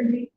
Okay.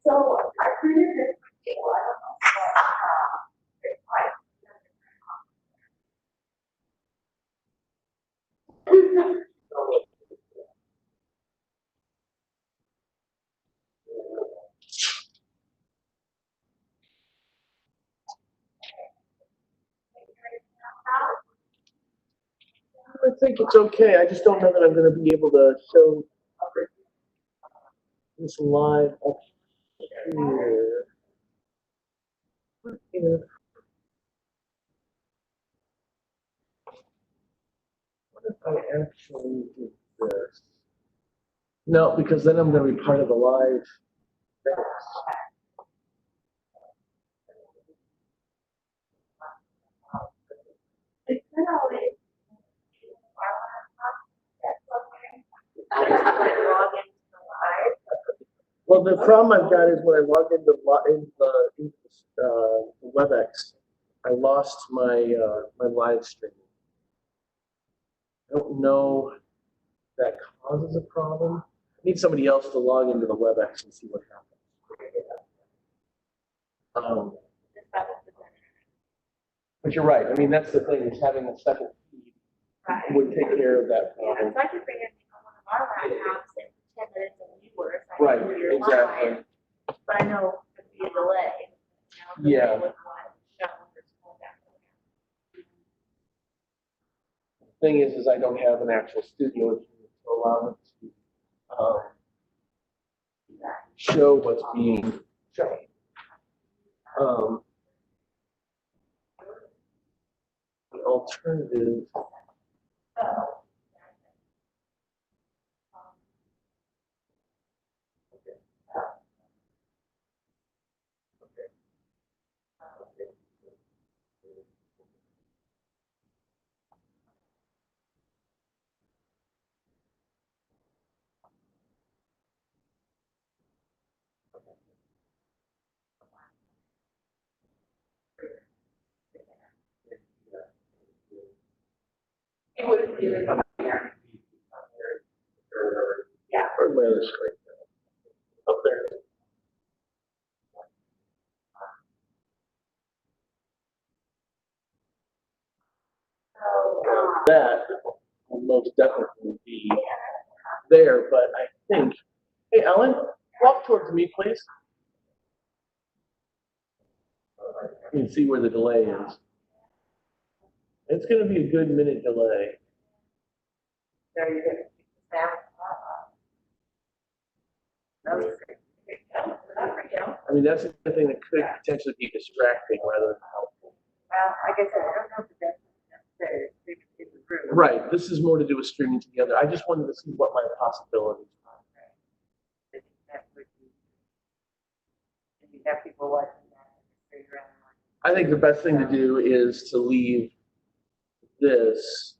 So I created this table. I don't know. It's like I think it's okay. I just don't know that I'm going to be able to show this live up here. What if, what if I actually do this? No, because then I'm going to be part of the live thing. it's not always. Well, the problem I've got is when I log into WebEx, I lost my my live stream. I don't know if that causes a problem. I need somebody else to log into the WebEx and see what happens. But you're right. I mean, that's the thing, is having a second feed would take care of that Yeah, problem. so I could bring in one of our laptops and pretend that it's a viewer. So I Right, know you're exactly. live, but I know there'd be a delay. Yeah. With what show or scroll back. The thing is I don't have an actual studio to allow me to show what's being shown. The alternative. It would be the Yeah. Or my other screen. Up there. That will most definitely be there, but I think, hey, Ellen, walk towards me, please. You can see where the delay is. It's going to be a good minute delay. There you go. I mean, that's the thing that could potentially be distracting rather than helpful. Well, I guess I don't know if that's necessary. It's approved. Right. This is more to do with streaming together. I just wanted to see what my possibilities are. If you have people watching that, figure out. I think the best thing to do is to leave this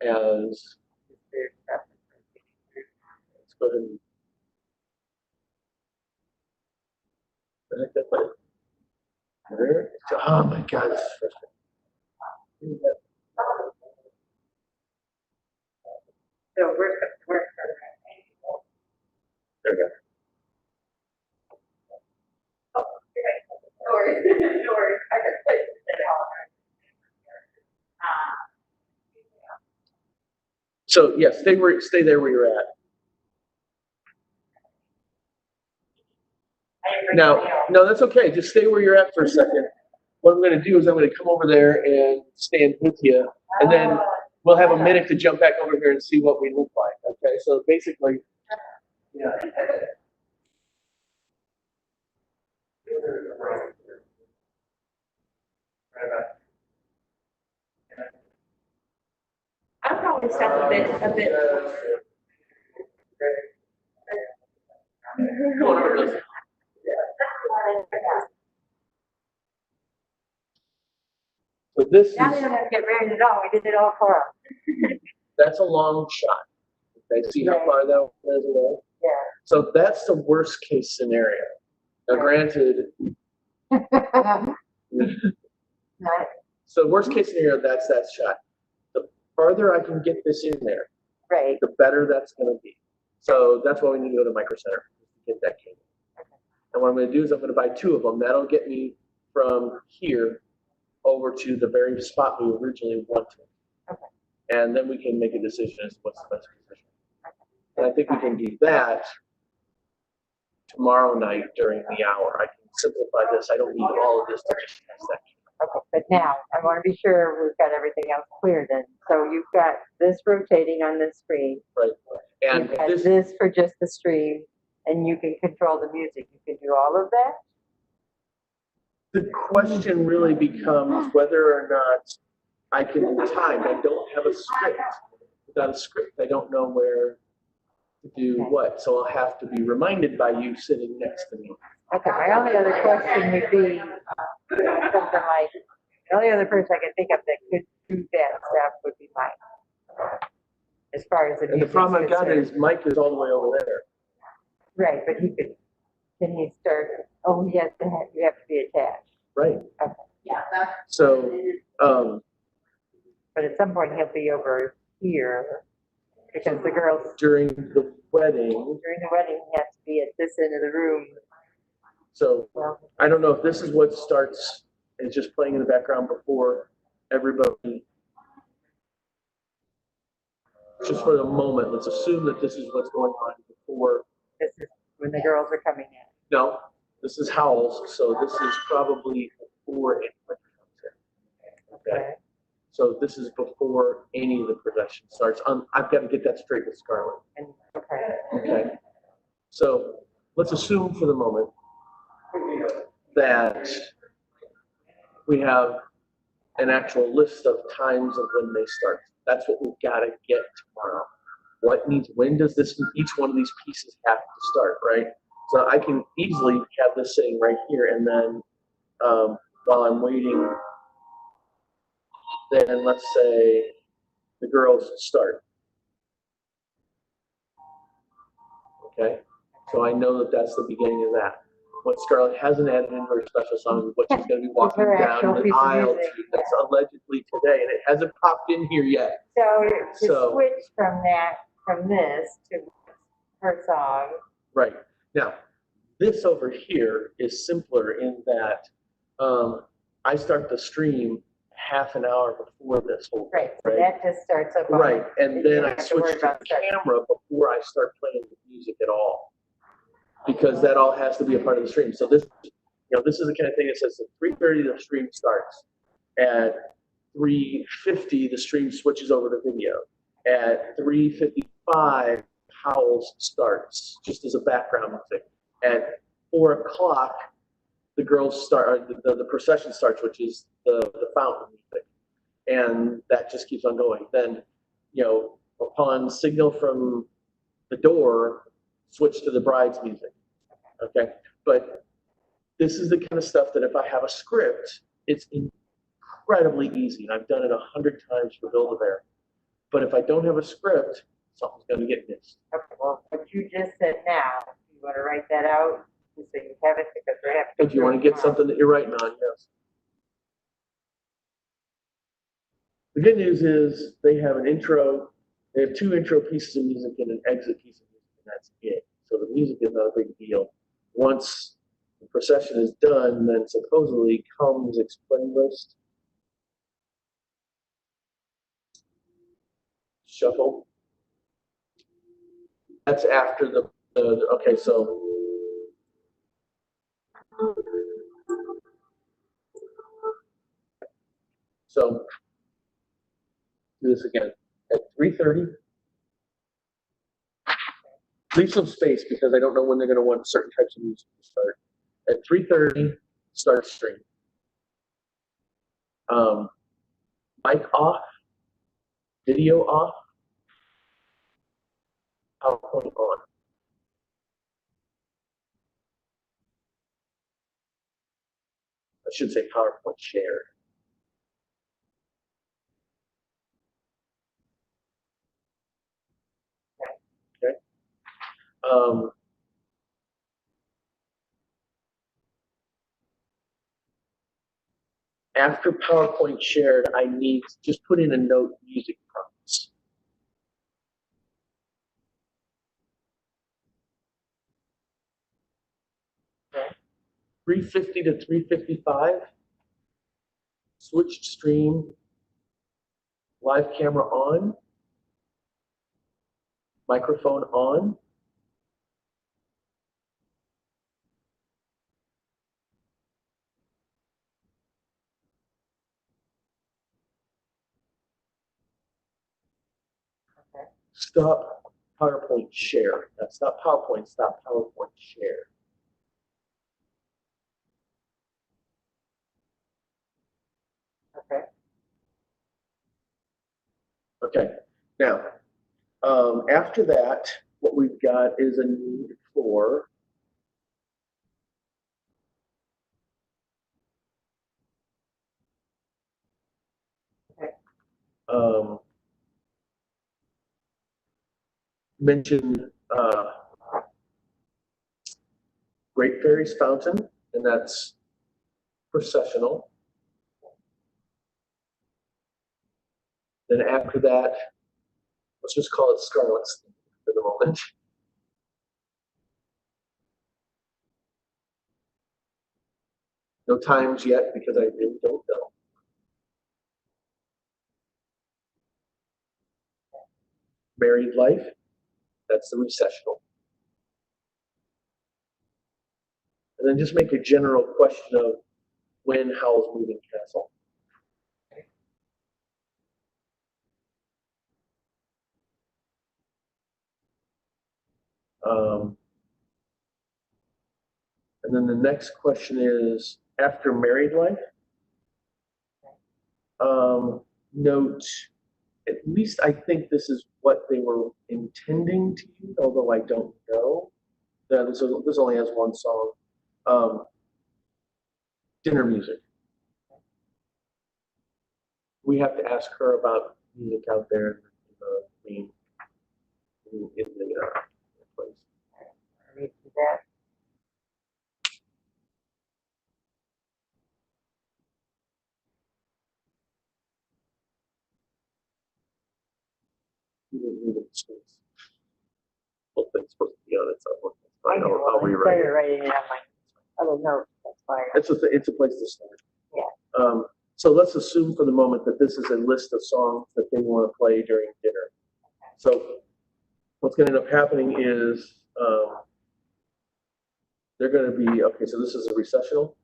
as. Let's go ahead and. Oh my God. This is frustrating. So we're There we go. Doors. I could put it all. So yeah, stay there where you're at. Now, no, that's okay. Just stay where you're at for a second. What I'm going to do is I'm going to come over there and stand with you, and then we'll have a minute to jump back over here and see what we look like. Okay, so basically, yeah. I'll probably step a bit. Come on over, Liz. So this is, Now we don't have to get married at all. We did it all for us. that's a long shot. Okay, see how far that is away? Yeah. So that's the worst case scenario. Now, granted, Right. So worst case scenario, that's that shot. The farther I can get this in there, Right. the better that's gonna be. So that's why we need to go to Micro Center to get that cable. And what I'm gonna do is I'm gonna buy 2 of them. That'll get me from here over to the very spot we originally wanted. Okay. And then we can make a decision as to what's the best position. And I think we can do that tomorrow night during the hour. I can simplify this. I don't need all of this to just test that. Okay, but now I want to be sure we've got everything else clear then. So you've got this rotating on this screen. Right. And You've got this, this for just the stream, and you can control the music. You can do all of that? the question really becomes whether or not I can time. I don't have a script. Without a script, I don't know where to do what. So I'll have to be reminded by you sitting next to me. Okay, my only other question would be, something like, the only other person I can think of that could do that stuff would be Mike. As far as the And the music's problem I've got concerned. is Mike is all the way over there. Right, but he could, can he start, oh, he has to have, you have to be attached. Right. Yeah, that's. So, But at some point he'll be over here, because the girls, during the wedding, during the wedding, he has to be at this end of the room. so Well, I don't know if this is what starts and just playing in the background before everybody. Just for the moment, let's assume that this is what's going on before. this is when the girls are coming in. No, this is Howells, so this is probably before anybody comes in. Okay, so this is before any of the production starts. I've got to get that straight with Scarlett. And, okay, Okay, so let's assume for the moment that we have an actual list of times of when they start. That's what we've got to get tomorrow. When does each one of these pieces have to start, right? So I can easily have this sitting right here, and then while I'm waiting, then let's say the girls start. Okay, so I know that that's the beginning of that. What Scarlett hasn't added into her special song is what she's going to be walking her down actual the piece of aisle music, to. That's allegedly today, and it hasn't popped in here yet. so to So- switch from this to her song, Right. Now, this over here is simpler in that I start the stream half an hour before this whole thing. right, so that just starts up. on- Right, and you then don't I have to switch worry to about the starting. camera before I start playing the music at all. Because that all has to be a part of the stream. So this, this is the kind of thing that says at 3:30 the stream starts. At 3:50 the stream switches over to video. At 3:55 Howells starts, just as a background music. At 4 o'clock the girls start, or the procession starts, which is the fountain music. And that just keeps on going. Then, upon signal from the door, switch to the bride's music. Okay, but this is the kind of stuff that if I have a script, it's incredibly easy, and I've done it 100 times for Build-A-Bear. But if I don't have a script, something's going to get missed. Okay, well, what you just said now, you want to write that out, so you have it, because we have. If you want to get something that you're writing on, yes. The good news is they have an intro, they have 2 intro pieces of music and an exit piece of music, and that's it. So the music is not a big deal. Once the procession is done, then supposedly comes explain list, shuffle. That's after okay, so do this again at 3:30. Leave some space because I don't know when they're going to want certain types of music to start. At 3:30, start stream. Mic off, video off, PowerPoint on. I should say PowerPoint shared. Okay. after PowerPoint shared, I need, just put in a note, music prompts. Okay. 350 to 355, switched stream, live camera on, microphone on. Okay. Stop PowerPoint share. That's not PowerPoint, stop PowerPoint share. Okay. Okay, now, after that, what we've got is a need for Okay. Mention Great Fairies Fountain, and that's processional. Then after that, let's just call it Scarlet's for the moment. No times yet because I really don't know. Married Life, that's the recessional. And then just make a general question of when Howl's Moving Castle. And then the next question is, after Married Life, note, at least I think this is what they were intending to use, although I don't know. This only has one song. Dinner music. We have to ask her about music out there in the place. Read that. Well, it's supposed to be on its own. I know, I'll I rewrite started it. writing it on my other notes, that's why. It's a place to start. Yeah. So let's assume for the moment that this is a list of songs that they want to play during dinner. So what's going to end up happening is they're going to be, okay, so this is a recessional.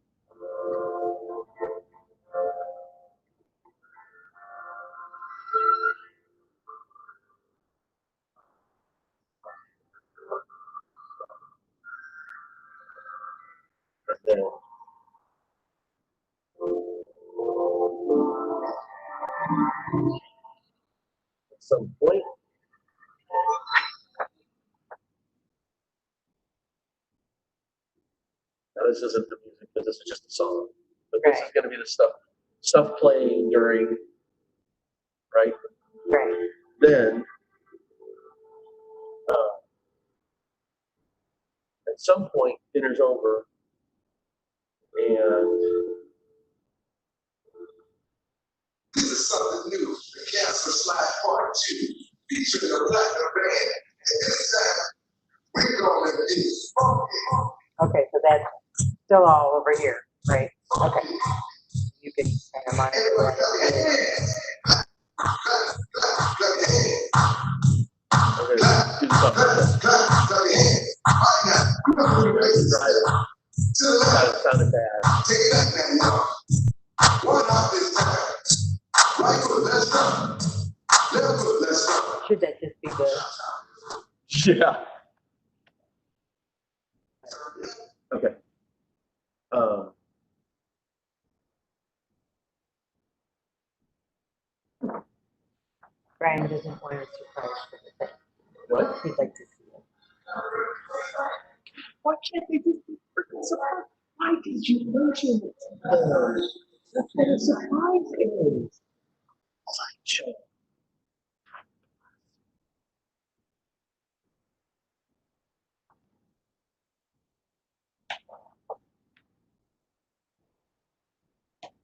And then at some point, now this isn't the music, but this is just a song. But this is going to be the stuff playing during, right? Right. Then at some point, dinner's over, and This is something new. The Cancer Slide Part 2, featuring a platinum band. And this time, we're going to be funky. Okay, so that's still all over here, right? Okay. You can kind of monitor Everybody clap your that. hands. Clap your hands. I'm going to do something. Clap your hands. Right now, we're going to do this. To the left. Sounded bad. Take it up now, y'all. One hop this time. Right foot, let's go. Left foot, let's go. Should that just be the, Yeah. Okay. Brian doesn't want a surprise for the thing. What? He'd like to see it. Why can't they just be freaking surprised? Why did you mention it? That's what a surprise is.